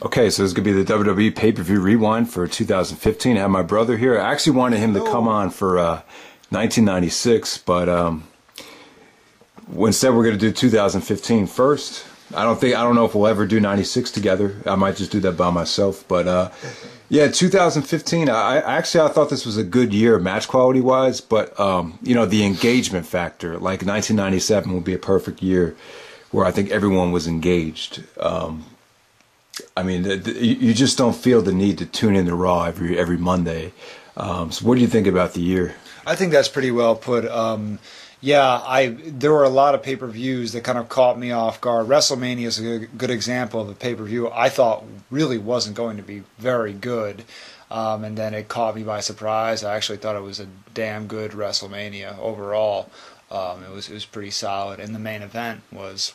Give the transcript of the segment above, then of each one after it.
Okay, so this is going to be the WWE pay-per-view rewind for 2015. I have my brother here. I actually wanted him to come on for 1996, but instead we're going to do 2015 first. I don't know if we'll ever do 96 together. I might just do that by myself. But yeah, 2015. I thought this was a good year match quality wise, but you know, the engagement factor, like 1997 will be a perfect year where I think everyone was engaged. I mean, you just don't feel the need to tune in to Raw every Monday. So what do you think about the year? I think that's pretty well put. Yeah, there were a lot of pay-per-views that kind of caught me off guard. WrestleMania is a good example of a pay-per-view I thought really wasn't going to be very good, and then it caught me by surprise. I actually thought it was a damn good WrestleMania overall. It was pretty solid, and the main event was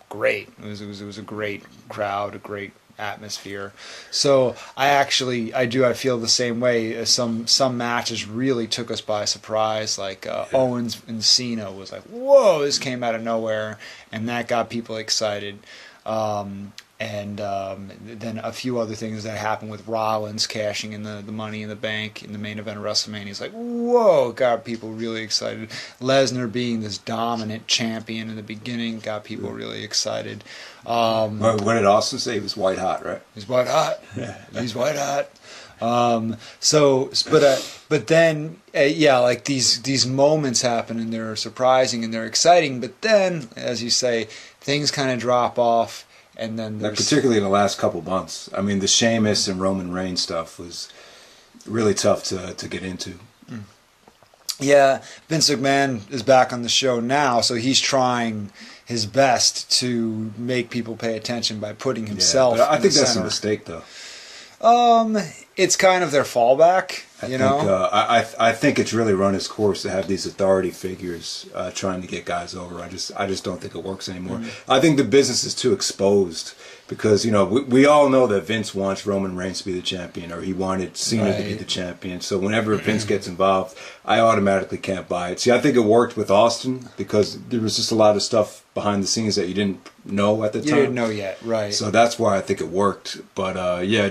great. It was a great crowd, a great atmosphere. So I feel the same way. Some matches really took us by surprise, like Owens and Cena was like, whoa, this came out of nowhere, and that got people excited. And then a few other things that happened with Rollins cashing in the Money in the Bank in the main event of WrestleMania. It's like, whoa, got people really excited. Lesnar being this dominant champion in the beginning got people really excited. What did Austin say? He was white hot, right? He's white hot. Yeah, he's white hot. But then, yeah, like these moments happen and they're surprising and they're exciting. But then, as you say, things kind of drop off. And then particularly in the last couple months. I mean, the Sheamus and Roman Reigns stuff was really tough to get into. Yeah, Vince McMahon is back on the show now, so he's trying his best to make people pay attention by putting himself. Yeah, but I think that's a mistake, though. It's kind of their fallback. I think it's really run its course to have these authority figures trying to get guys over. I just don't think it works anymore. Mm-hmm. I think the business is too exposed because, you know, we all know that Vince wants Roman Reigns to be the champion, or he wanted Cena to be the champion. So whenever Vince gets involved, I automatically can't buy it. See, I think it worked with Austin because there was just a lot of stuff behind the scenes that you didn't know at the time. You didn't know yet, right. So that's why I think it worked. But yeah,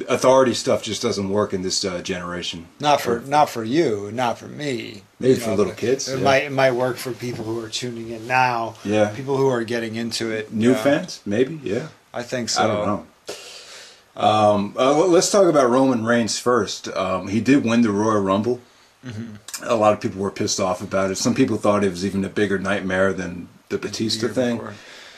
authority stuff just doesn't work in this generation. Not for you, not for me. Maybe for little kids. It might work for people who are tuning in now. Yeah. People who are getting into it. New fans, maybe. Yeah. I think so. I don't know. Let's talk about Roman Reigns first. He did win the Royal Rumble. Mm-hmm. A lot of people were pissed off about it. Some people thought it was even a bigger nightmare than the Batista thing.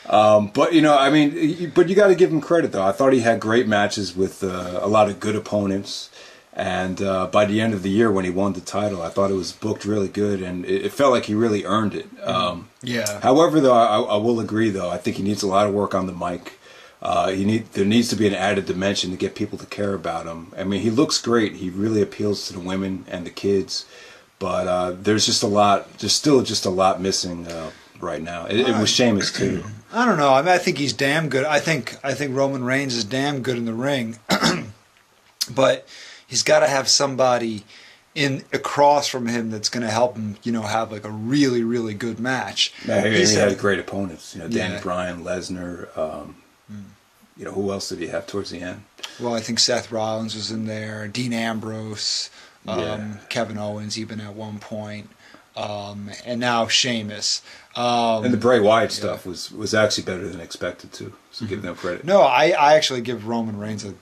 But you know, I mean, you got to give him credit though. I thought he had great matches with a lot of good opponents. And by the end of the year, when he won the title, I thought it was booked really good, and it felt like he really earned it. Yeah. However, though, I will agree, though, I think he needs a lot of work on the mic. There needs to be an added dimension to get people to care about him. I mean, he looks great. He really appeals to the women and the kids, but there's just still a lot missing right now. It was Sheamus too. I don't know. I mean, I think he's damn good. I think Roman Reigns is damn good in the ring, but he's got to have somebody across from him that's going to help him, you know, have like a really, really good match. Yeah, he had great opponents. You know, Daniel Bryan, Lesnar. You know, who else did he have towards the end? Well, I think Seth Rollins was in there. Dean Ambrose, Kevin Owens, even at one point, and now Sheamus. And the Bray Wyatt stuff was actually better than expected too. So give them credit. No, I actually give Roman Reigns a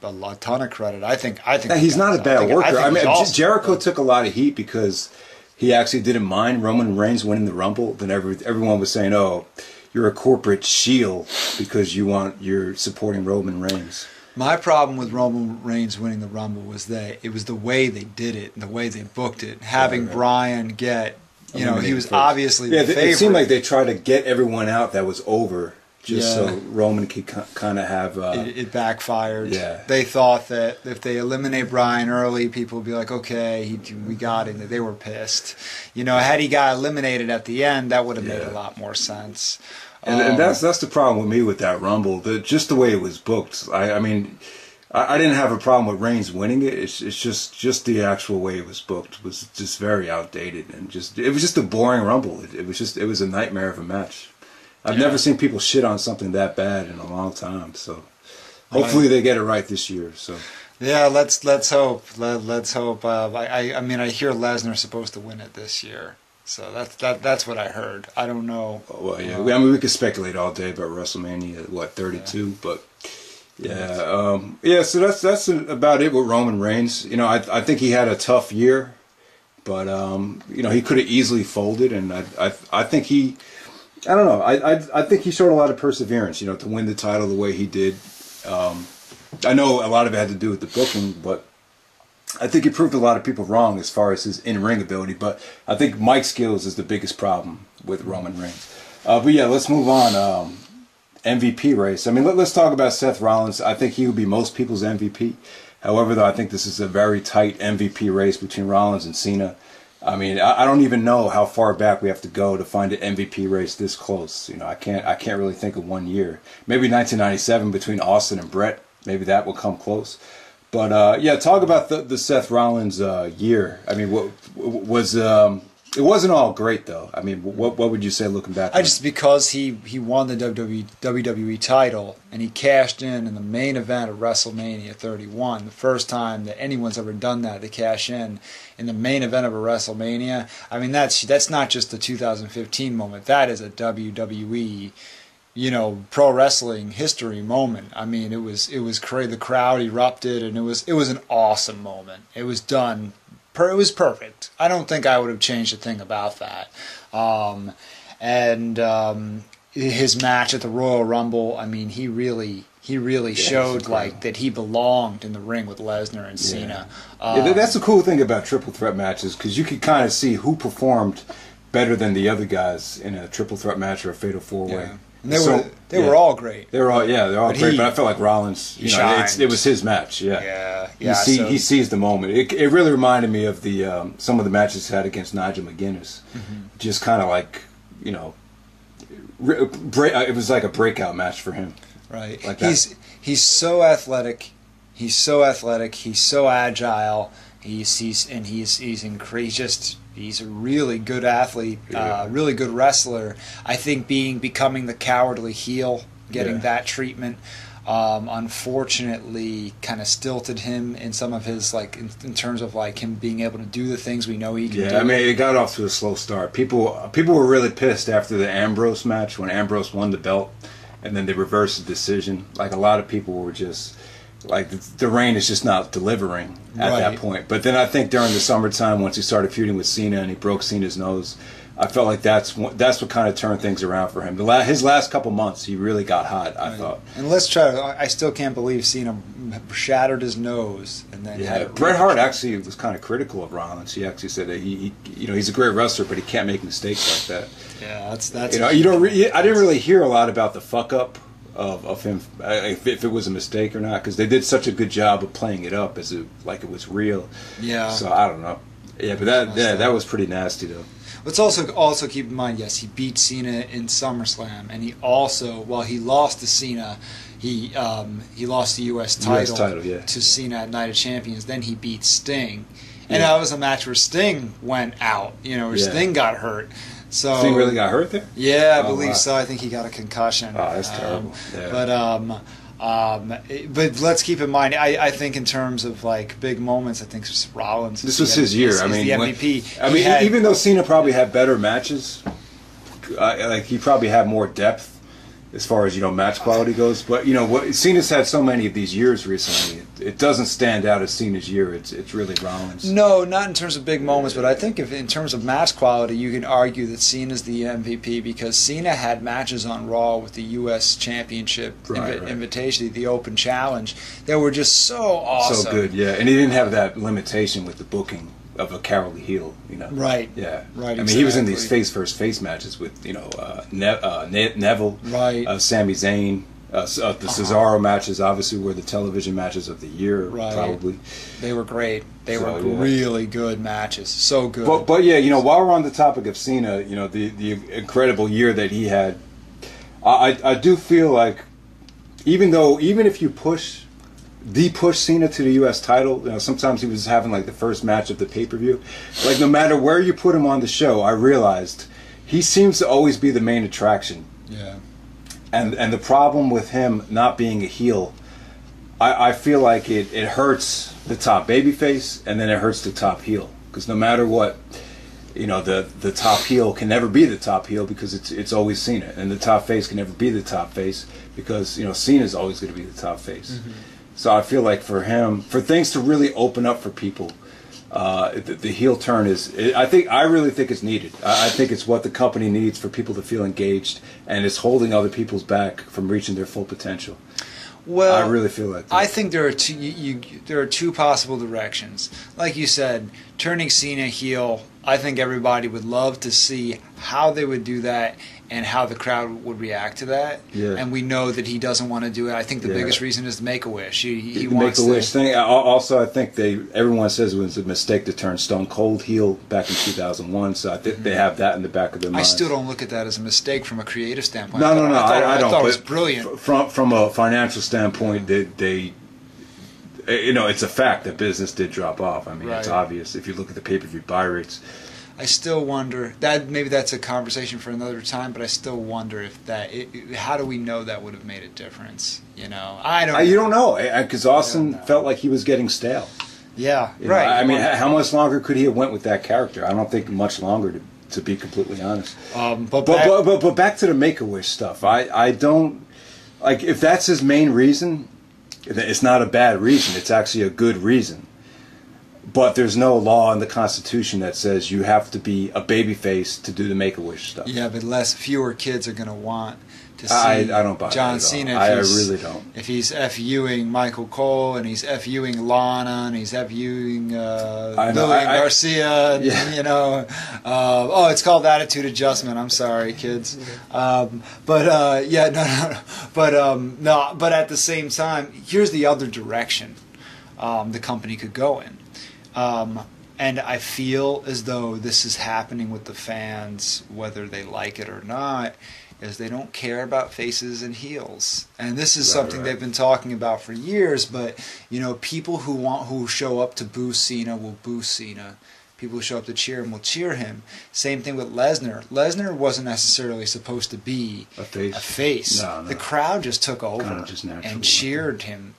ton of credit. I think he's not a bad worker. I mean, awesome. Jericho took a lot of heat because he actually didn't mind Roman Reigns winning the Rumble. Then everyone was saying, "Oh, you're a corporate shield because you're supporting Roman Reigns." My problem with Roman Reigns winning the Rumble was that it was the way they did it and the way they booked it. Having Bryan get, you know, he was obviously the favorite. It seemed like they tried to get everyone out that was over just so Roman could kind of have... It backfired. Yeah. They thought that if they eliminate Bryan early, people would be like, okay, we got him. They were pissed. You know, had he got eliminated at the end, that would have made a lot more sense. And that's the problem with me with that Rumble. Just the way it was booked. I mean, I didn't have a problem with Reigns winning it. It's just the actual way it was booked was just very outdated and it was just a boring Rumble. It was a nightmare of a match. I've never seen people shit on something that bad in a long time. So hopefully they get it right this year. So. Yeah, let's hope. Let's hope. I mean, I hear Lesnar's supposed to win it this year, so that's what I heard. I don't know. Well, yeah. I mean, we could speculate all day about WrestleMania, 32, yeah. But yeah, So that's about it with Roman Reigns. You know, I think he had a tough year, but you know, he could have easily folded, and I think he, I don't know. I think he showed a lot of perseverance. You know, to win the title the way he did. I know a lot of it had to do with the booking, but I think he proved a lot of people wrong as far as his in-ring ability. But I think mic skills is the biggest problem with Roman Reigns. But yeah, let's move on. MVP race. I mean, let's talk about Seth Rollins. I think he would be most people's MVP. However, though, I think this is a very tight MVP race between Rollins and Cena. I mean, I don't even know how far back we have to go to find an MVP race this close. You know, I can't really think of one year. Maybe 1997 between Austin and Brett. Maybe that will come close. But yeah, talk about the Seth Rollins year. I mean, what was it wasn't all great though. I mean, what would you say looking back? Just because he won the WWE title and he cashed in the main event of WrestleMania 31, the first time that anyone's ever done that, to cash in the main event of a WrestleMania. I mean, that's not just the 2015 moment. That is a WWE, you know, pro wrestling history moment. I mean, it was crazy. The crowd erupted, and it was an awesome moment. It was done. It was perfect. I don't think I would have changed a thing about that. His match at the Royal Rumble. I mean, he really showed like that he belonged in the ring with Lesnar and Cena. Yeah, that's the cool thing about triple threat matches, because you can kind of see who performed better than the other guys in a triple threat match or a fatal four way. Yeah. And they were all great. They're all great. But I felt like Rollins, you know, it was his match. Yeah. He seized the moment. It really reminded me of the some of the matches he had against Nigel McGuinness. Mm-hmm. Just kind of like, you know, it was like a breakout match for him. Right. Like he's so athletic. He's so agile. He's a really good athlete, really good wrestler. I think becoming the cowardly heel, getting that treatment, unfortunately kind of stilted him in some of his, like, in terms of like him being able to do the things we know he can do. Yeah, I mean, it got off to a slow start. People were really pissed after the Ambrose match when Ambrose won the belt, and then they reversed the decision. Like, a lot of people were just like, the Reign is just not delivering at that point. But then I think during the summertime, once he started feuding with Cena and he broke Cena's nose, I felt like that's what kind of turned things around for him. His last couple months, he really got hot, I thought. And I still can't believe Cena shattered his nose and then had it. Bret Hart actually was kind of critical of Rollins. He actually said that he's a great wrestler, but he can't make mistakes like that. Yeah, that's I didn't really hear a lot about the fuck up of him, if it was a mistake or not, because they did such a good job of playing it up as like it was real. Yeah. So I don't know. Yeah, but that was pretty nasty though. Let's also keep in mind, yes, he beat Cena in SummerSlam, and he also, while he lost to Cena, he lost the U.S. title to Cena at Night of Champions. Then he beat Sting, and that was a match where Sting went out. You know, where Sting got hurt. So Sting really got hurt there? Yeah, I believe so. I think he got a concussion. Oh, that's terrible. Yeah. But let's keep in mind, I think in terms of like big moments, I think Rollins. This was his year. I mean, the MVP. Even though Cena probably had better matches, like he probably had more depth as far as, you know, match quality goes. But, you know, Cena's had so many of these years recently. It doesn't stand out as Cena's year. It's really Rollins. No, not in terms of big moments, but I think if in terms of match quality, you can argue that Cena's the MVP because Cena had matches on Raw with the U.S. Championship invitation, the Open Challenge, that were just so awesome. So good, yeah. And he didn't have that limitation with the booking of a cowardly heel, you know. Right. Yeah. Right. I mean, he was in these face versus face matches with, you know, Neville, Sami Zayn. The Cesaro matches obviously were the television matches of the year, probably. They were great. They were really good matches. So good. But yeah, you know, while we're on the topic of Cena, you know, the incredible year that he had, I do feel like even if you push Cena to the U.S. title, you know, sometimes he was having like the first match of the pay-per-view. Like, no matter where you put him on the show, I realized he seems to always be the main attraction. Yeah. And the problem with him not being a heel I feel like it hurts the top babyface and then it hurts the top heel, because no matter what, you know, the top heel can never be the top heel because it's always Cena, and the top face can never be the top face because, you know, Cena's always going to be the top face. Mm-hmm. So I feel like for him, for things to really open up for people, the heel turn I really think it's needed. I think it's what the company needs for people to feel engaged, and it's holding other people's back from reaching their full potential. Well, I really feel like that. I think there are two possible directions. Like you said, turning Cena heel, I think everybody would love to see how they would do that and how the crowd would react to that. Yeah. And we know that he doesn't want to do it. I think the biggest reason is the Make-A-Wish. He wants Make-A-Wish thing. Also, I think everyone says it was a mistake to turn Stone Cold heel back in 2001, so I think they have that in the back of their minds. I still don't look at that as a mistake from a creative standpoint. No, I don't. thought it was brilliant. From a financial standpoint, they you know, it's a fact that business did drop off. I mean, It's obvious if you look at the pay-per-view buy rates. I still wonder that maybe that's a conversation for another time, but I still wonder if how do we know that would have made a difference? You know, I don't. You don't know, because Austin felt like he was getting stale. Yeah, right. I mean, how much longer could he have went with that character? I don't think much longer, to be completely honest. But back to the Make-A-Wish stuff. I don't like, if that's his main reason. It's not a bad reason. It's actually a good reason. But there's no law in the Constitution that says you have to be a babyface to do the Make-A-Wish stuff. Yeah, but fewer kids are going to want to see I don't buy John that Cena. I really don't. If he's FUing Michael Cole and he's FUing Lana and he's FUing Lillian Garcia, and, you know, it's called attitude adjustment. I'm sorry, kids. But at the same time, here's the other direction the company could go in. And I feel as though this is happening with the fans, whether they like it or not, is they don't care about faces and heels. And this is something they've been talking about for years, but, you know, people who show up to boo Cena will boo Cena. People who show up to cheer him will cheer him. Same thing with Lesnar. Lesnar wasn't necessarily supposed to be a face. No. The crowd just took over and cheered him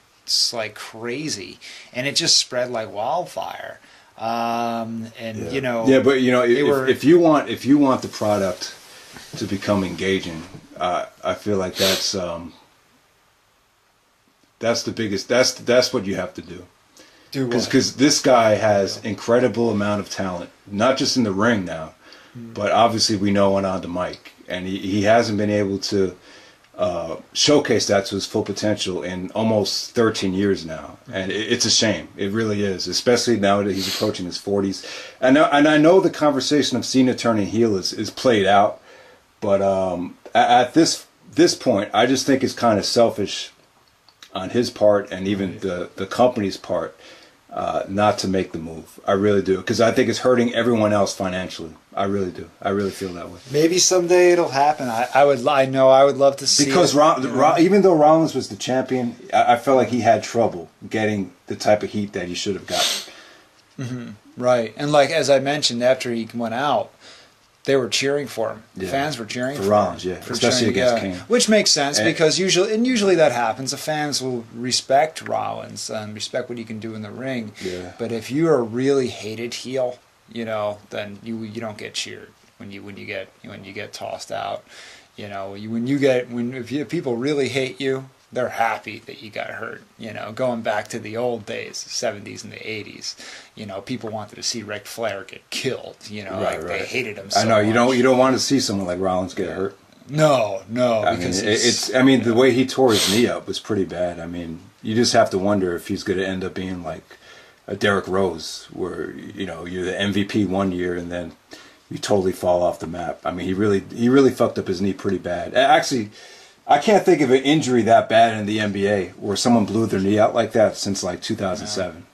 like crazy, and it just spread like wildfire. You know, but you know, if you want the product to become engaging, I feel like that's the biggest. That's what you have to do. Because this guy has incredible amount of talent, not just in the ring now, but obviously we know on the mic, and he hasn't been able to showcase that to his full potential in almost 13 years now, and it's a shame. It really is, especially now that he's approaching his 40s. And I know the conversation of Cena turning heel is played out, but at this point, I just think it's kind of selfish on his part and even the company's part not to make the move. I really do, because I think it's hurting everyone else financially. I really do. I really feel that way. Maybe someday it'll happen. I would love to see. Because even though Rollins was the champion, I felt like he had trouble getting the type of heat that he should have gotten. Mm-hmm. Right, and like as I mentioned, after he went out, they were cheering for him. Yeah. Fans were cheering for Rollins, him. Especially against Kane. Which makes sense, because usually that happens. The fans will respect Rollins and respect what he can do in the ring. Yeah. But if you're a really hated heel, you know, then you don't get cheered when you get tossed out. You know, if people really hate you, they're happy that you got hurt. You know, going back to the old days, the 70s and the 80s, you know, people wanted to see Ric Flair get killed. You know, they hated him so much. I know, you don't want to see someone like Rollins get hurt. No, because the way he tore his knee up was pretty bad. I mean, you just have to wonder if he's going to end up being like a Derrick Rose, where, you know, you're the MVP one year and then you totally fall off the map. I mean, he really fucked up his knee pretty bad. Actually, I can't think of an injury that bad in the NBA where someone blew their knee out like that since like 2007.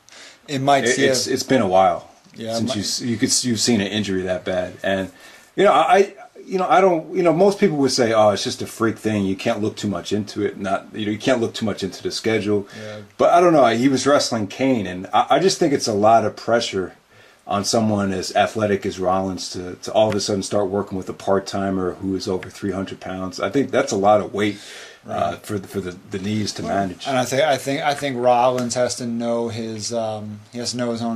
It's been a while since you've seen an injury that bad. And most people would say, oh, it's just a freak thing. You can't look too much into it. You can't look too much into the schedule. Yeah. But I don't know. He was wrestling Kane, and I just think it's a lot of pressure on someone as athletic as Rollins to all of a sudden start working with a part-timer who is over 300 pounds. I think that's a lot of weight for the knees to manage. And I think Rollins has to know his own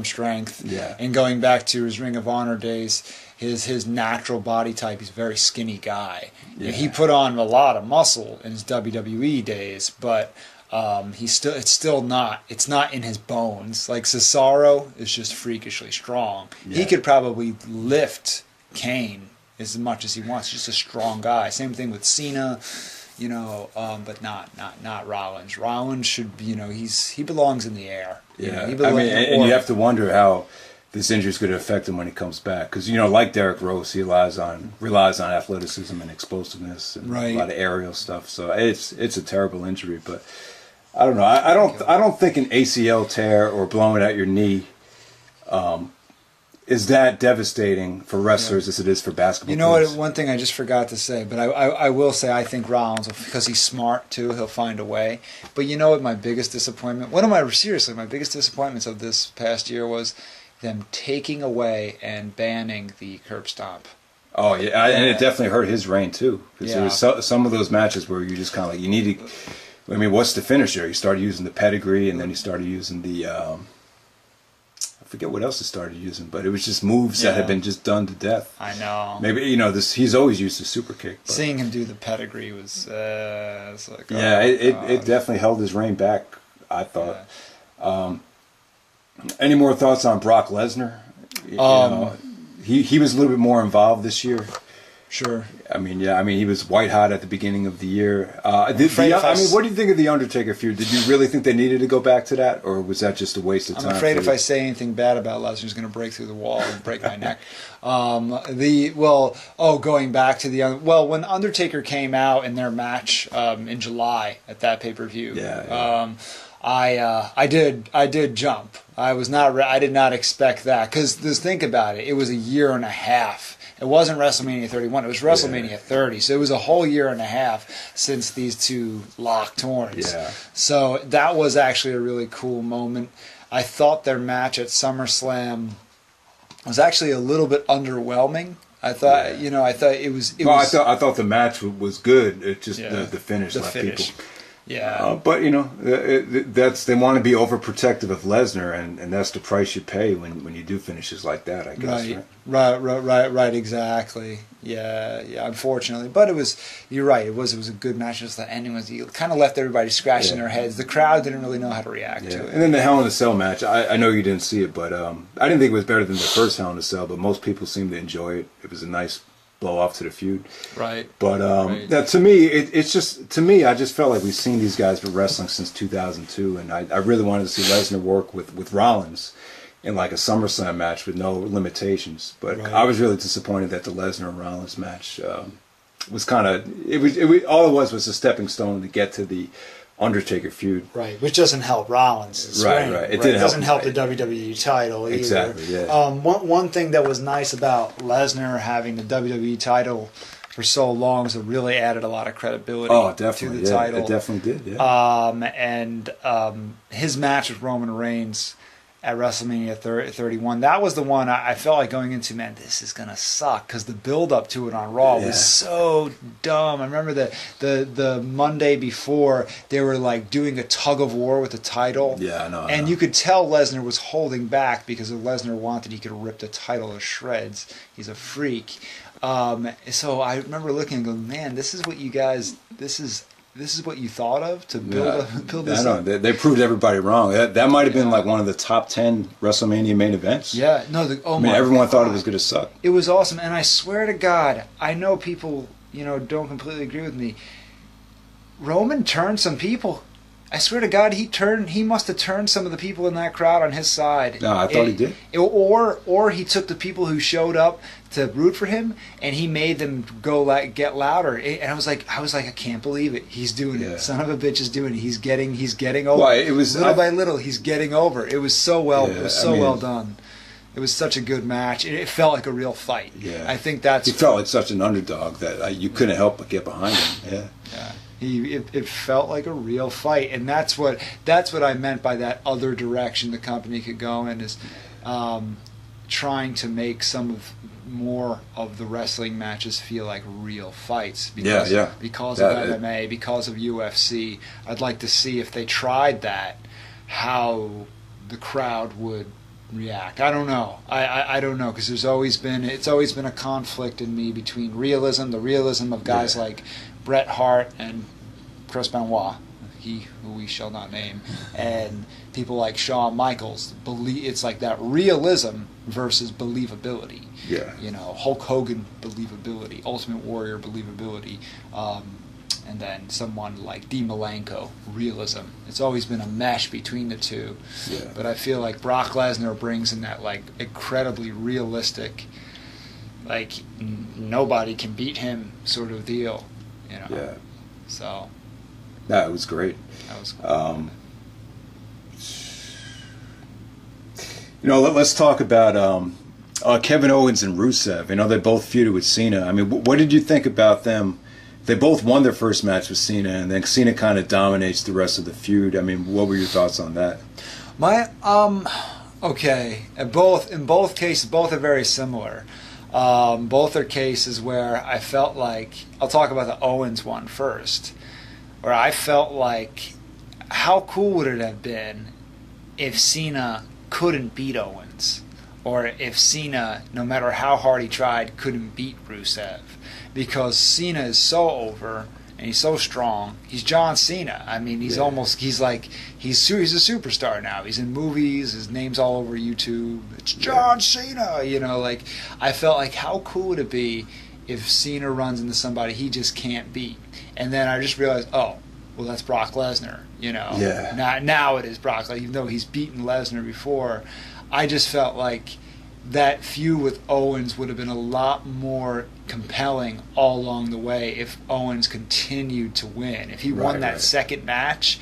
strength. Yeah. And going back to his Ring of Honor days, his natural body type, he's a very skinny guy. Yeah. He put on a lot of muscle in his WWE days, but it's not in his bones. Like Cesaro is just freakishly strong. Yeah. He could probably lift Kane as much as he wants. Just a strong guy. Same thing with Cena, but not Rollins. Rollins should, he belongs in the air. Yeah, And you have to wonder how this injury is going to affect him when he comes back, because like Derrick Rose, he relies on athleticism and explosiveness and right. a lot of aerial stuff. So it's a terrible injury, but I don't know. I don't think an ACL tear or blowing out your knee is that devastating for wrestlers as it is for basketball players. One thing I just forgot to say, but I will say I think Rollins, because he's smart too, he'll find a way. But my biggest disappointment, my biggest disappointments of this past year was them taking away and banning the curb stomp. Oh yeah, and it definitely hurt his reign too. Because there was some of those matches where you just kind of like, you need to. I mean, what's the finisher? He started using the pedigree, and then he started using the. I forget what else he started using, but it was just moves that had been just done to death. I know. Maybe he's always used the super kick. But. Seeing him do the pedigree was it's like, it definitely held his reign back, I thought. Yeah. Any more thoughts on Brock Lesnar? He was a little bit more involved this year. Sure. I mean, he was white hot at the beginning of the year. What do you think of the Undertaker feud? Did you really think they needed to go back to that, or was that just a waste of time? I'm afraid if I say anything bad about Lesnar, he's going to break through the wall and break my neck. Going back to when Undertaker came out in their match in July at that pay-per-view. Yeah. I did jump. I did not expect that, because think about it. It was a year and a half. It wasn't WrestleMania 31. It was WrestleMania 30. So it was a whole year and a half since these two locked horns. Yeah. So that was actually a really cool moment. I thought their match at SummerSlam was actually a little bit underwhelming. I thought, I thought it was. I thought the match was good. It just the finish left people. Yeah, but they want to be overprotective of Lesnar, and that's the price you pay when you do finishes like that, I guess. Right, exactly. Yeah. Unfortunately, but you're right. It was a good match. Just the ending was, you kind of left everybody scratching their heads. The crowd didn't really know how to react to it. And then the Hell in a Cell match. I know you didn't see it, but I didn't think it was better than the first Hell in a Cell. But most people seemed to enjoy it. It was a nice blow off to the feud. Right. But to me, I just felt like we've seen these guys for wrestling since 2002, and I really wanted to see Lesnar work with Rollins in like a SummerSlam match with no limitations. But I was really disappointed that the Lesnar and Rollins match was kind of all it was a stepping stone to get to the Undertaker feud. Right, which doesn't help Rollins. Right. It doesn't help the WWE title either. Exactly, yeah. One thing that was nice about Lesnar having the WWE title for so long is it really added a lot of credibility to the title. It definitely did, yeah. And his match with Roman Reigns at WrestleMania 31, that was the one I felt like going into, man, this is going to suck, because the build-up to it on Raw was so dumb. I remember the Monday before, they were like doing a tug-of-war with the title. Yeah, I know. And you could tell Lesnar was holding back, because if Lesnar wanted, he could rip the title to shreds. He's a freak. So I remember looking and going, man, this is what you guys, this is what you thought of to build this up? They proved everybody wrong. That might have been like one of the top 10 WrestleMania main events. Yeah, no. Everyone thought it was going to suck. It was awesome, and I swear to God, I know people, don't completely agree with me. Roman turned some people. I swear to God, he must have turned some of the people in that crowd on his side. No, I thought he did. Or he took the people who showed up to root for him, and he made them get louder. And I was like, I can't believe it. He's doing it. Son of a bitch is doing it. He's getting over. Well, it was little by little. He's getting over. It was so well. It was so well done. It was such a good match. It felt like a real fight. Yeah, I think he felt like such an underdog that you couldn't help but get behind him. Yeah. It felt like a real fight, and that's what I meant by that other direction the company could go in, is trying to make some of more of the wrestling matches feel like real fights Yeah, yeah. because That- of MMA, because of UFC. I'd like to see if they tried that, how the crowd would react. I don't know. I don't know, because it's always been a conflict in me between the realism of guys Yeah. like Bret Hart and Chris Benoit, he who we shall not name, and people like Shawn Michaels. It's like that realism versus believability. Yeah. You know, Hulk Hogan believability, Ultimate Warrior believability, and then someone like Dean Malenko realism. It's always been a mesh between the two. Yeah. But I feel like Brock Lesnar brings in that like incredibly realistic, like nobody can beat him sort of deal. You know. Yeah. So That was great. that was cool. Let's talk about Kevin Owens and Rusev. They both feuded with Cena. I mean, what did you think about them? They both won their first match with Cena, and then Cena kind of dominates the rest of the feud. I mean, what were your thoughts on that? Okay. In both cases, both are very similar. Both are cases where I felt like, I'll talk about the Owens one first, where I felt like, how cool would it have been if Cena couldn't beat Owens, or if Cena, no matter how hard he tried, couldn't beat Rusev, because Cena is so over and he's so strong. He's John Cena. I mean, he's a superstar now. He's in movies. His name's all over YouTube. It's John Cena. Like, I felt like, how cool would it be if Cena runs into somebody he just can't beat? And then I just realized, oh, well, that's Brock Lesnar. Yeah. Now it is Brock Lesnar, even though he's beaten Lesnar before. I just felt like that feud with Owens would have been a lot more compelling all along the way if Owens continued to win. If he won that second match,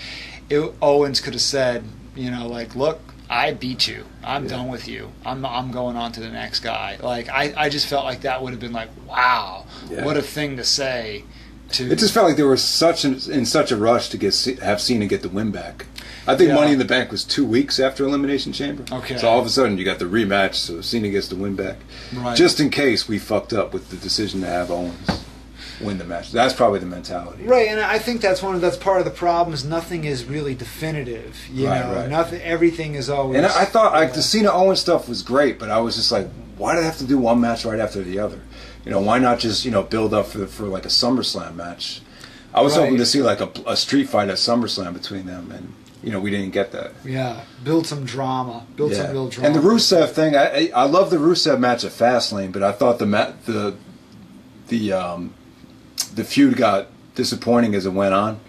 Owens could have said, like, look, I beat you. I'm done with you. I'm going on to the next guy. Like, I just felt like that would have been like, wow, what a thing to say. It just felt like they were in such a rush to have Cena get the win back. I think Money in the Bank was 2 weeks after Elimination Chamber. Okay. So all of a sudden you got the rematch, so Cena gets the win back. Right. Just in case we fucked up with the decision to have Owens win the match. That's probably the mentality. Right, and I think that's part of the problem is nothing is really definitive. Right. Nothing. Everything is always. And I thought the Cena Owens stuff was great, but I was just like, why did I have to do one match right after the other? Why not just build up for like a SummerSlam match? I was hoping to see like a street fight at SummerSlam between them, and we didn't get that. Yeah, build some drama. Build some real drama. And the Rusev thing, I love the Rusev match at Fastlane, but I thought the feud got disappointing as it went on.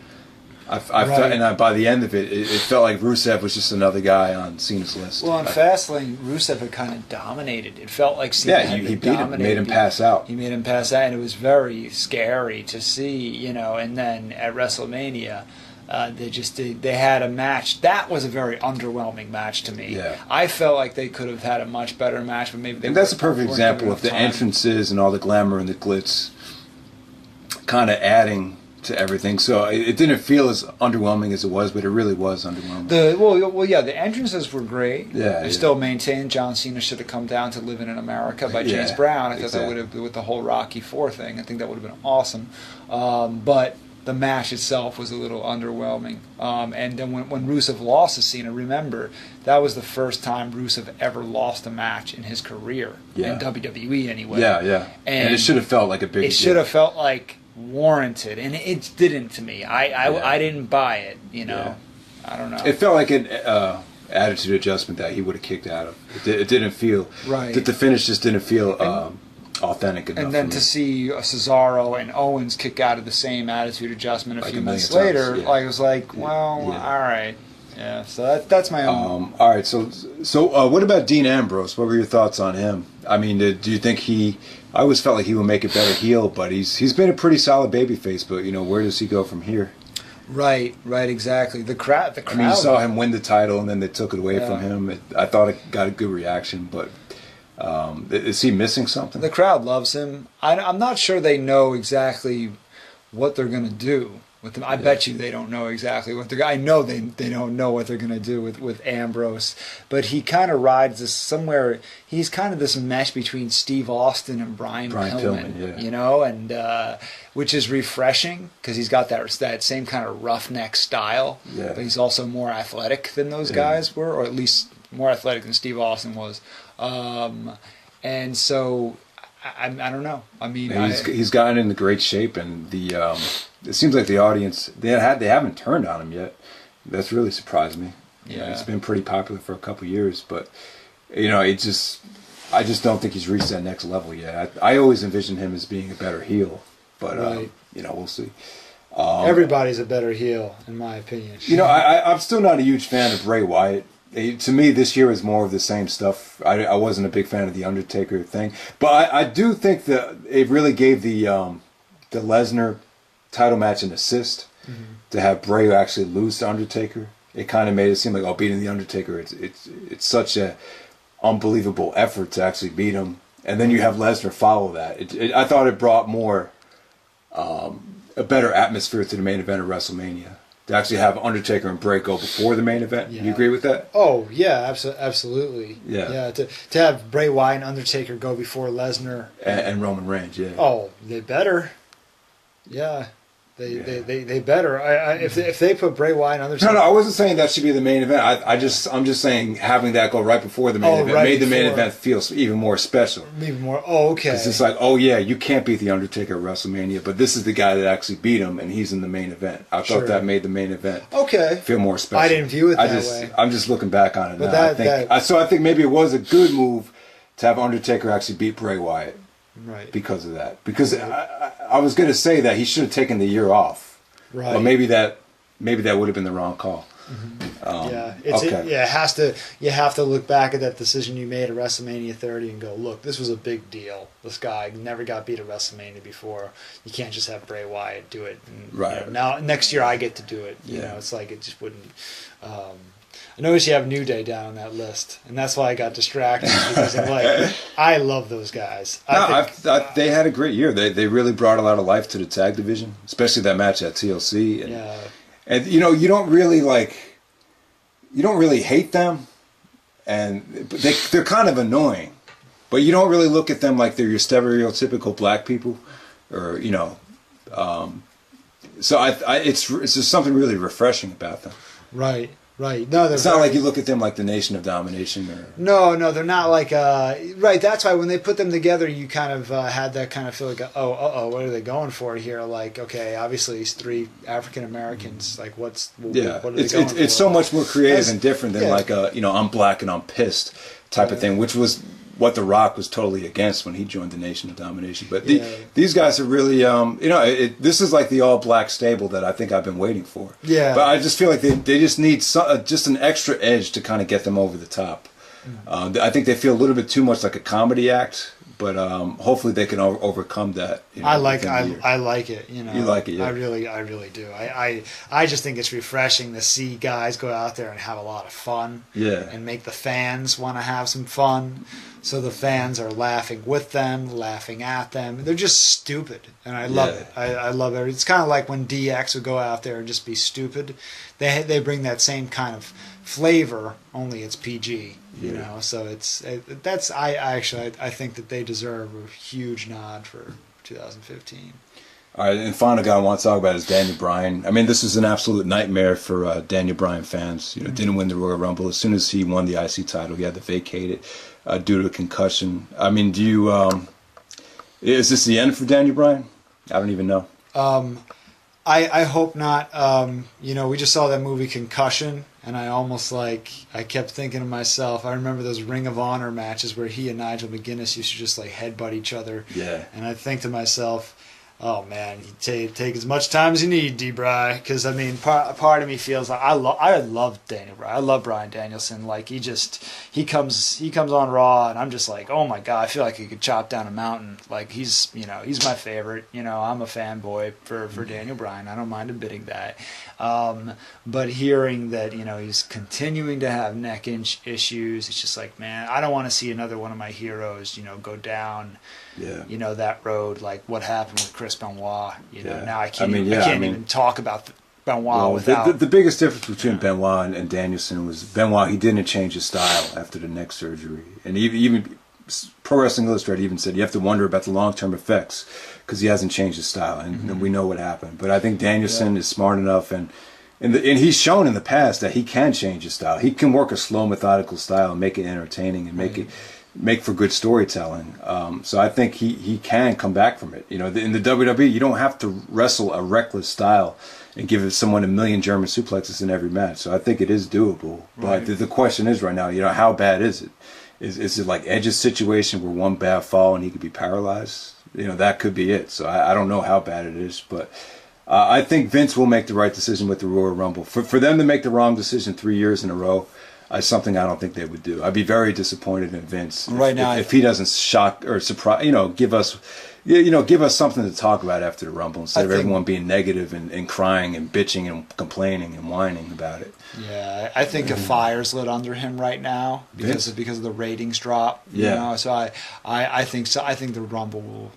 I felt, and by the end of it, it felt like Rusev was just another guy on Cena's list. Well, in Fastlane, Rusev had kind of dominated. It felt like Cena had he been beat him, dominated. made him pass out. He made him pass out, and it was very scary to see, And then at WrestleMania, they had a match that was a very underwhelming match to me. Yeah. I felt like they could have had a much better match, but maybe And that's a perfect example of the entrances and all the glamour and the glitz kind of adding to everything. So it didn't feel as underwhelming as it was, but it really was underwhelming. The entrances were great. Yeah, they still maintained John Cena should have come down to Living in America by James Brown. I thought that would have, with the whole Rocky IV thing, I think that would have been awesome. But the match itself was a little underwhelming. And then when Rusev lost to Cena, remember, that was the first time Rusev ever lost a match in his career, in WWE anyway. Yeah. And it should have felt like a big deal. It should have felt like warranted, and it didn't to me. I didn't buy it, I don't know. It felt like an attitude adjustment that he would have kicked out of. It didn't feel... Right. The finish just didn't feel authentic enough. And then to see Cesaro and Owens kick out of the same attitude adjustment a few minutes later, I was like, all right. Yeah, so that's my own... all right, so what about Dean Ambrose? What were your thoughts on him? I mean, do you think I always felt like he would make a better heel, but he's been a pretty solid babyface. But where does he go from here? Right, exactly. The crowd. I mean, you saw him win the title, and then they took it away from him. I thought it got a good reaction, but is he missing something? The crowd loves him. I'm not sure they know exactly what they're going to do. with them. I bet you they don't know exactly what they're. I know they don't know what they're going to do with Ambrose, but he kind of rides this somewhere. He's kind of this mesh between Steve Austin and Brian Pillman, yeah. you know, and which is refreshing because he's got that same kind of roughneck style, Yeah. but he's also more athletic than those guys were, or at least more athletic than Steve Austin was, and so. I don't know. I mean, he's gotten into great shape, and it seems like the audience they haven't turned on him yet. That's really surprised me. Yeah, it's been pretty popular for a couple years, but I just don't think he's reached that next level yet. I always envisioned him as being a better heel, but right. We'll see. Everybody's a better heel, in my opinion. I'm still not a huge fan of Bray Wyatt. To me, this year is more of the same stuff. I wasn't a big fan of the Undertaker thing, but I do think that it really gave the Lesnar title match an assist to have Bray actually lose to Undertaker. It kind of made it seem like beating the Undertaker. It's such a unbelievable effort to actually beat him, and then you have Lesnar follow that. I thought it brought more a better atmosphere to the main event of WrestleMania. To actually have Undertaker and Bray go before the main event. Yeah. You agree with that? Oh, yeah, absolutely. Yeah. To have Bray Wyatt and Undertaker go before Lesnar. And Roman Reigns, yeah. Oh, they better. Yeah. They better. If they put Bray Wyatt and Undertaker... No, I wasn't saying that should be the main event. I'm just saying having that go right before the main event made the main event feel even more special. Even more, okay. Because it's like, you can't beat the Undertaker at WrestleMania, but this is the guy that actually beat him, and he's in the main event. I thought that made the main event feel more special. I didn't view it that way. I'm just looking back on it but now. I think maybe it was a good move to have Undertaker actually beat Bray Wyatt. Right. Because of that. Because I was going to say that he should have taken the year off. Right. But maybe that would have been the wrong call. Mm-hmm. It has to. You have to look back at that decision you made at WrestleMania 30 and go, look, this was a big deal. This guy never got beat at WrestleMania before. You can't just have Bray Wyatt do it. And, right. Now next year I get to do it. You know, it's like it just wouldn't. I noticed you have New Day down on that list, and that's why I got distracted because I'm like, I love those guys. They had a great year. They really brought a lot of life to the tag division, especially that match at TLC. And you don't really hate them, and they're kind of annoying, but you don't really look at them like they're your stereotypical black people, or So it's just something really refreshing about them. Right. Right. No, it's not like you look at them like the Nation of Domination. No, they're not like. Right. That's why when they put them together, you kind of had that kind of feel like, what are they going for here? Like, okay, obviously these three African Americans. Like, what are they going for? It's so much more creative and different than like a I'm black and I'm pissed type of thing, which was what The Rock was totally against when he joined the Nation of Domination. But these guys are really, this is like the all-black stable that I think I've been waiting for. Yeah. But I just feel like they just need just an extra edge to kind of get them over the top. Mm-hmm. I think they feel a little bit too much like a comedy act, but hopefully they can overcome that. I like it. You like it, yeah. I really do. I just think it's refreshing to see guys go out there and have a lot of fun. Yeah. And make the fans want to have some fun. So the fans are laughing with them, laughing at them. They're just stupid, and I love it. I love it. It's kind of like when DX would go out there and just be stupid. They bring that same kind of flavor, only it's PG. You know, so I think that they deserve a huge nod for 2015. All right, and final guy I want to talk about is Daniel Bryan. I mean, this is an absolute nightmare for Daniel Bryan fans. Didn't win the Royal Rumble. As soon as he won the IC title, he had to vacate it due to a concussion. I mean, is this the end for Daniel Bryan? I don't even know. I hope not. We just saw that movie Concussion, and I kept thinking to myself, I remember those Ring of Honor matches where he and Nigel McGuinness used to just like headbutt each other. Yeah. And I think to myself, oh man, you take as much time as you need, D-Bry, because I mean, part of me feels like I love Daniel Bryan. I love Bryan Danielson. Like he comes on Raw, and I'm just like, oh my god, I feel like he could chop down a mountain. Like he's my favorite. I'm a fanboy for Daniel Bryan. I don't mind admitting that. But hearing that he's continuing to have neck issues, it's just like, man, I don't want to see another one of my heroes go down that road, like what happened with Chris Benoit. Now I can't even talk about Benoit without the biggest difference between Benoit and Danielson was Benoit. He didn't change his style after the neck surgery, and even Pro Wrestling Illustrated even said you have to wonder about the long-term effects because he hasn't changed his style, and we know what happened. But I think Danielson is smart enough, and he's shown in the past that he can change his style. He can work a slow, methodical style and make it entertaining and make for good storytelling. So I think he can come back from it. In the WWE, you don't have to wrestle a reckless style and give someone a million German suplexes in every match. So I think it is doable. But the question is right now, how bad is it? Is it like Edge's situation where one bad fall and he could be paralyzed? That could be it. So I don't know how bad it is, but I think Vince will make the right decision with the Royal Rumble. For them to make the wrong decision 3 years in a row is something I don't think they would do. I'd be very disappointed in Vince if he doesn't shock or surprise. Give us something to talk about after the Rumble instead of everyone being negative and crying and bitching and complaining and whining about it. Yeah, I think a fire's lit under him right now because of the ratings drop. So I think so. I think the Rumble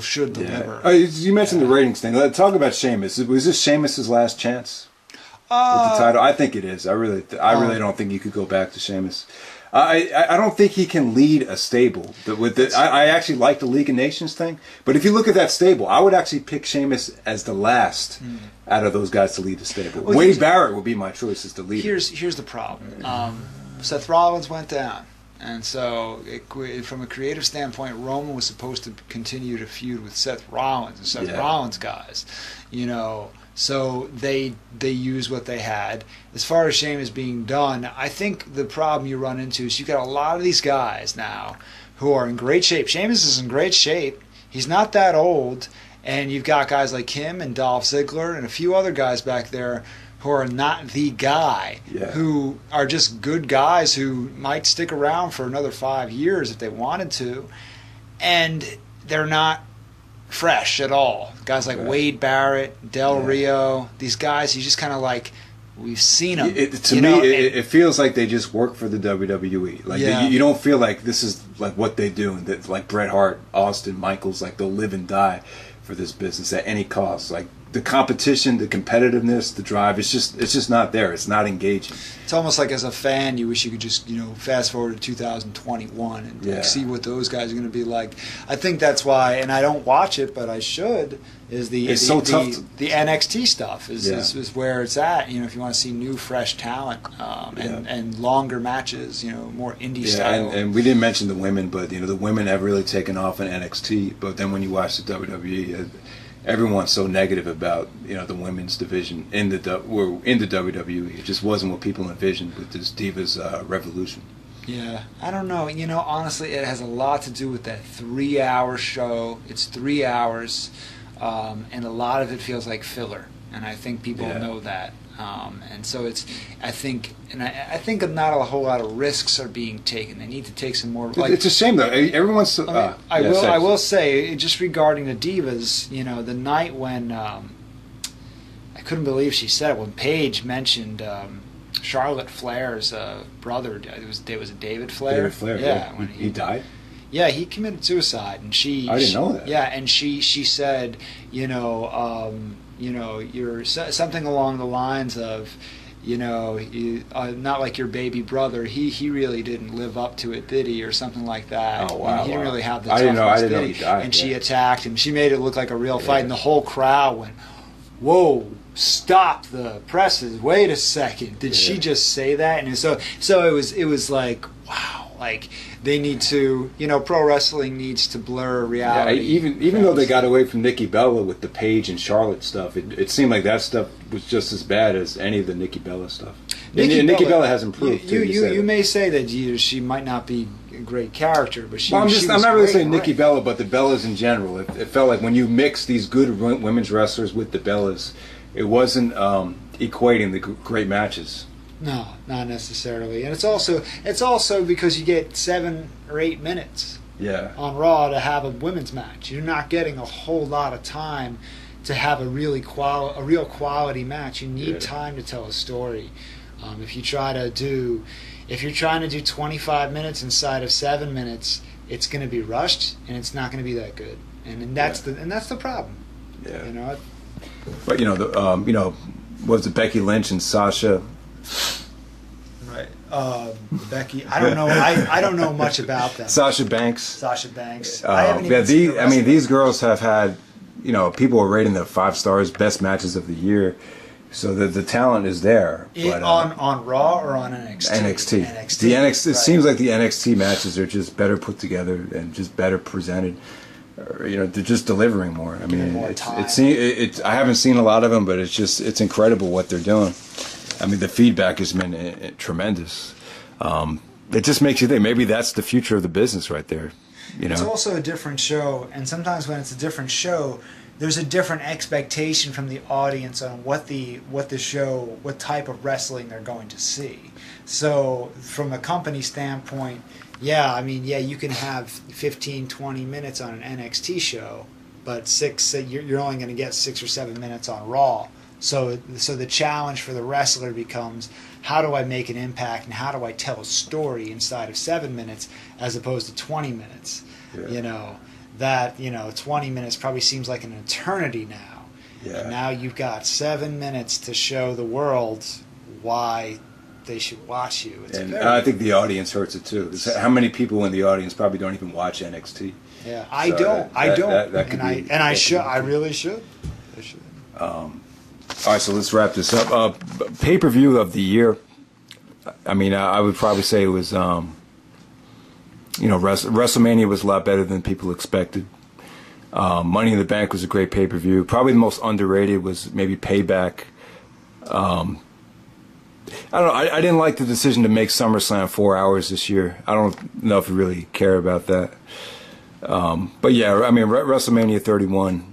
should deliver. You mentioned the ratings thing. Let's talk about Sheamus. Was this Sheamus's last chance with the title? I think it is. I really don't think you could go back to Sheamus. I don't think he can lead a stable. I actually like the League of Nations thing, but if you look at that stable, I would actually pick Sheamus as the last out of those guys to lead the stable. Wade Barrett would be my choice as the leader. Here's the problem. Seth Rollins went down, and so from a creative standpoint, Roman was supposed to continue to feud with Seth Rollins and Seth Rollins guys, So they use what they had. As far as Sheamus being done, I think the problem you run into is you've got a lot of these guys now who are in great shape. Sheamus is in great shape. He's not that old. And you've got guys like him and Dolph Ziggler and a few other guys back there who are not the guy, who are just good guys who might stick around for another 5 years if they wanted to. And they're not fresh at all. Guys like Wade Barrett, Del Rio, these guys, you just kind of like, we've seen them. It feels like they just work for the WWE. Like you don't feel like this is like what they do, and that like Bret Hart, Austin, Michaels, like they'll live and die for this business at any cost. Like the competition, the competitiveness, the drive, it's just not there. It's not engaging. It's almost like as a fan, you wish you could just fast forward to 2021 and see what those guys are going to be like. I think that's why, and I don't watch it, but I should. It's so tough. The NXT stuff is where it's at. If you want to see new, fresh talent and longer matches, more indie style. And we didn't mention the women, but the women have really taken off in NXT. But then when you watch the WWE. Everyone's so negative about the women's division in the WWE. It just wasn't what people envisioned with this Divas Revolution. Yeah, I don't know. Honestly, it has a lot to do with that 3-hour show. It's 3 hours, and a lot of it feels like filler, and I think people know that. And so I think not a whole lot of risks are being taken. They need to take some more. It's a shame though. Everyone's. I will say just regarding the Divas. The night when I couldn't believe she said it when Paige mentioned Charlotte Flair's brother. It was David Flair. David Flair. Yeah. When he died. Yeah, he committed suicide, and she. I didn't know that. Yeah, and she said, you're something along the lines of, not like your baby brother. He really didn't live up to it, did he, or something like that. Oh wow! He didn't really have the toughness. I didn't know he died. And she attacked him. She made it look like a real fight, and the whole crowd went, "Whoa! Stop the presses! Wait a second! Did she just say that?" And so it was like, wow! Like they need to, pro wrestling needs to blur reality. Yeah, even though they got away from Nikki Bella with the Paige and Charlotte stuff, it seemed like that stuff was just as bad as any of the Nikki Bella stuff. Nikki Bella has improved. You may say that she might not be a great character, but I'm not really saying Nikki Bella, but the Bellas in general. It felt like when you mix these good women's wrestlers with the Bellas, it wasn't equating the great matches. No, not necessarily, and it's also because you get 7 or 8 minutes on Raw to have a women's match. You're not getting a whole lot of time to have a real quality match. You need time to tell a story. If you're trying to do 25 minutes inside of 7 minutes, it's going to be rushed and it's not going to be that good. And that's the problem. Yeah. You know. But was it Becky Lynch and Sasha? Right. Becky, I don't know. I don't know much about them. Sasha Banks. Sasha Banks. I haven't even these girls have had, people are rating them 5 stars, best matches of the year. So the talent is there. But, on Raw or on NXT? NXT. The NXT. It seems like the NXT matches are just better put together and just better presented. They're just delivering more. I mean, I haven't seen a lot of them, but it's incredible what they're doing. I mean, the feedback has been tremendous. It just makes you think maybe that's the future of the business right there. It's also a different show, and sometimes when it's a different show, there's a different expectation from the audience on what type of wrestling they're going to see. So from a company standpoint, you can have 15, 20 minutes on an NXT show, but you're only going to get 6 or 7 minutes on Raw. So the challenge for the wrestler becomes, how do I make an impact and how do I tell a story inside of 7 minutes as opposed to 20 minutes? Yeah. 20 minutes probably seems like an eternity now. Yeah. And now you've got 7 minutes to show the world why they should watch you. I think the audience hurts it too. How many people in the audience probably don't even watch NXT? Yeah, I don't. I really should. I should. All right, so let's wrap this up. Pay-per-view of the year. I mean, I would probably say it was, WrestleMania was a lot better than people expected. Money in the Bank was a great pay-per-view. Probably the most underrated was maybe Payback. I don't know. I didn't like the decision to make SummerSlam 4 hours this year. I don't know if you really care about that. But yeah, I mean, WrestleMania 31.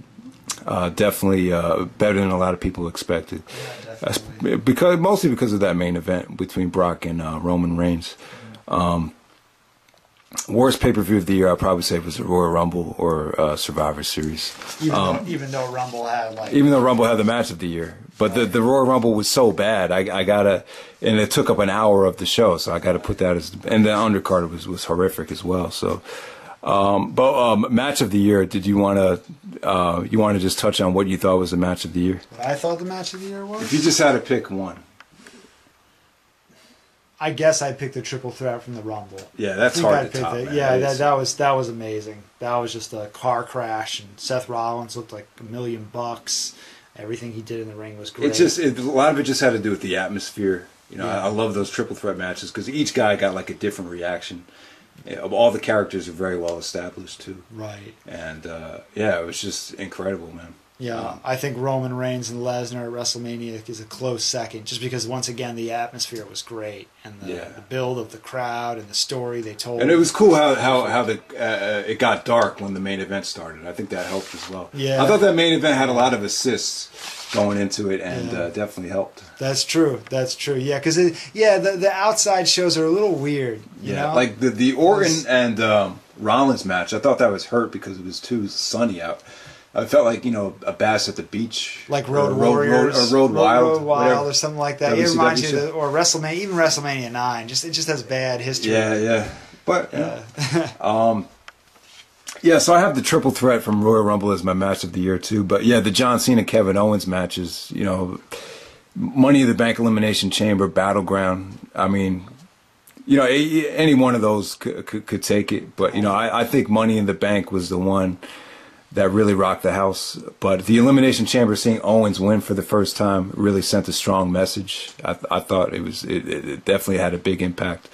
Definitely better than a lot of people expected. Yeah, mostly because of that main event between Brock and Roman Reigns. Worst pay-per-view of the year, I'd probably say, was the Royal Rumble or Survivor Series. Even though Rumble had the match of the year, but the Royal Rumble was so bad, I gotta, and it took up an hour of the show, so I gotta put that and the undercard was horrific as well. So. Match of the year. Did you want to just touch on what you thought was the match of the year? What I thought the match of the year was? If you just had to pick one, I guess I'd pick the triple threat from the Rumble. Yeah, that's hard to top. That was amazing. That was just a car crash, and Seth Rollins looked like $1 million. Everything he did in the ring was great. A lot of it just had to do with the atmosphere. I love those triple threat matches because each guy got like a different reaction. All the characters are very well established too. Right. And it was just incredible, man. Yeah, I think Roman Reigns and Lesnar at WrestleMania is a close second, just because once again the atmosphere was great and the build of the crowd and the story they told. And it was cool how it got dark when the main event started. I think that helped as well. Yeah, I thought that main event had a lot of assists going into it and definitely helped. That's true. Yeah, because the outside shows are a little weird. You know? Like the Orton and Rollins match. I thought that was hurt because it was too sunny out. I felt like a bass at the beach, like Road Warriors, or Road Wild, or something like that. It reminds you of or WrestleMania, even WrestleMania 9. It just has bad history. Yeah. But so I have the triple threat from Royal Rumble as my match of the year too. But the John Cena Kevin Owens matches, Money in the Bank Elimination Chamber Battleground. I mean, any one of those could take it. But I think Money in the Bank was the one that really rocked the house. But the Elimination Chamber, seeing Owens win for the first time, really sent a strong message. I thought it definitely had a big impact.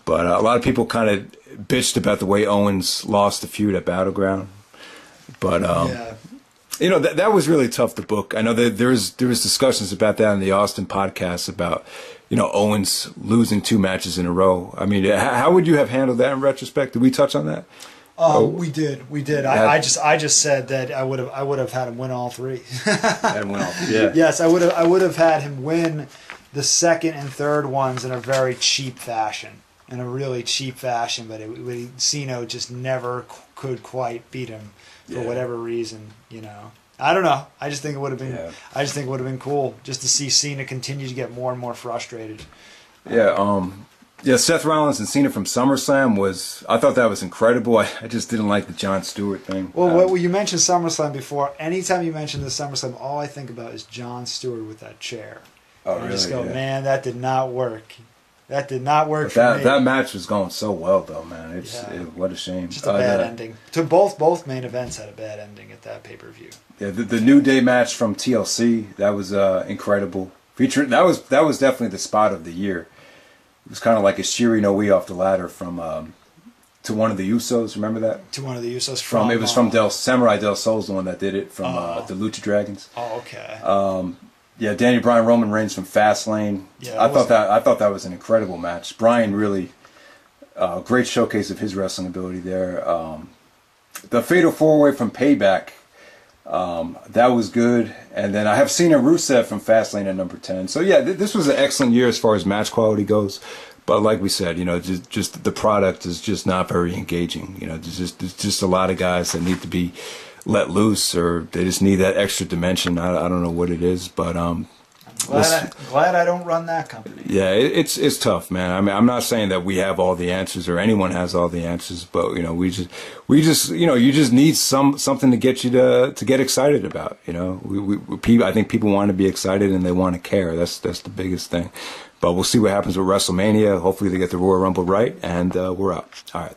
But a lot of people kind of bitched about the way Owens lost the feud at Battleground. But that was really tough to book. I know that there was discussions about that in the Austin podcast about Owens losing 2 matches in a row. I mean, how would you have handled that in retrospect? Did we touch on that? We did. I just said that I would have had him win all 3. Yes, I would have had him win the second and third ones in a very cheap fashion, but Cena just never could quite beat him for whatever reason. I don't know. I just think it would have been. Yeah. I just think it would have been cool just to see Cena continue to get more and more frustrated. Yeah, Seth Rollins and Cena from SummerSlam I thought that was incredible. I just didn't like the Jon Stewart thing. Well, you mentioned SummerSlam before. Anytime you mention the SummerSlam, all I think about is Jon Stewart with that chair. Oh, and really? I just go, Yeah. man, that did not work. That did not work for That me. that match was going so well, though, man. What a shame. Just a bad ending. To both main events had a bad ending at that pay-per-view. Yeah, the New Day match from TLC, that was incredible. That was definitely the spot of the year. It was kind of like a Shiri no Ii off the ladder from to one of the Usos. Remember that? To one of the Usos It was from Samurai Del Sol's the one that did it from the Lucha Dragons. Oh, okay. Yeah, Danny Bryan, Roman Reigns from Fastlane. Yeah, I thought that was an incredible match. Bryan really great showcase of his wrestling ability there. The Fatal 4-Way from Payback. That was good. And then I have Cena Rusev from Fastlane at number 10. So yeah, this was an excellent year as far as match quality goes. But like we said, just the product is just not very engaging. There's just a lot of guys that need to be let loose, or they just need that extra dimension. I don't know what it is, but glad I don't run that company. Yeah, it's tough, man. I mean, I'm not saying that we have all the answers or anyone has all the answers, but we just you just need something to get you to get excited about. I think people want to be excited and they want to care. That's the biggest thing. But we'll see what happens with WrestleMania. Hopefully they get the Royal Rumble right, and we're out. All right.